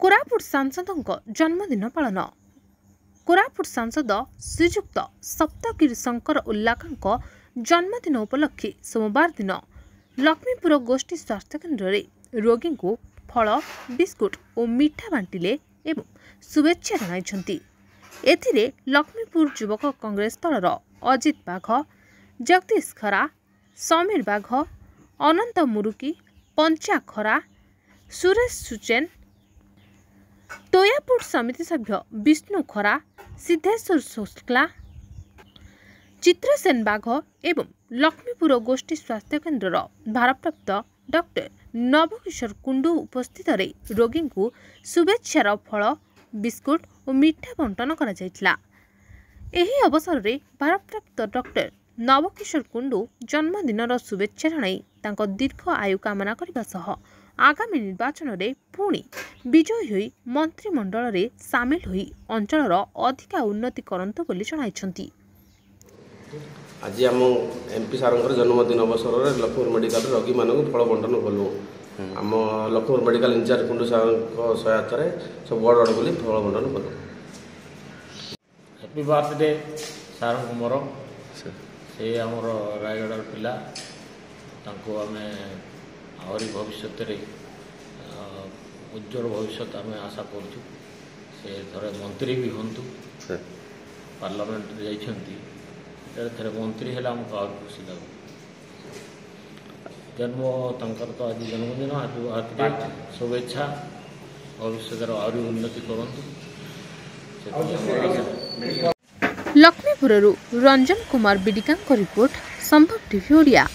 कोरापुट सांसद जन्मदिन पालन। कोरापुट सांसद श्रीजुक्त सप्तगिरी शंकर उल्लाका जन्मदिन उपलक्षे सोमवार दिन लक्ष्मीपुर गोष्ठी स्वास्थ्य केन्द्र में रोगी को फल बिस्कुट और मिठा बांटिले एवं शुभेच्छा जणाइछन्ति। एथिरे लक्ष्मीपुर युवक कांग्रेस दलर अजित बाघ, जगदीश खरा, समीर बाघ, अनंत मुरुकी, पंचा खरा, सुरेश सुचेन, तोयापुर समिति सभ्य विष्णु खरा, सिद्धेश्वर शुक्ला, चित्रसेन बाघ एवं लक्ष्मीपुर गोष्ठी स्वास्थ्य केन्द्र भारप्राप्त डॉक्टर नवकिशोर कुंडू उपस्थित रोगी को शुभेच्छार फल बिस्कुट और मिठा बंटन करा जायतिला। एही अवसर में भारप्राप्त डॉक्टर नवकिशोर कुंडू जन्मदिनर शुभेच्छा जणाई तांको दीर्घ आयु कामना करबा सह आगामी निर्वाचन में पुणी विजयी होई मंत्रिमंडल रे सामिल होई अंचलर अधिक उन्नति करंतु बोली जणाइछन्ति। आज आम एमपी सार जन्मदिन अवसर में लक्ष्मपुर मेडिकल रोगी मानक फल बंटन कलु। आम लक्ष्मपुर मेडिकल इंचार्ज कुंडू सार सहायता सब बड़ बड़ बोली फल बंटन कलु। हैप्पी बर्थडे सार को मोर से आमर रायगढ़ पिला तांको आमे आहरी भविष्य उज्जवल भविष्य आम आशा करूँ। से थे मंत्री भी हूँ पार्लियामेंट जाइछन्ति थे मंत्री है आमको आहुरी खुशी लगे। जन्म तंकर तो आज जन्मदिन हैप्पी बर्थडे शुभेच्छा भविष्य आहरी उन्नति करंतु। लक्ष्मीपुर रंजन कुमार बिडिका रिपोर्ट संभव टीवी ओडिया।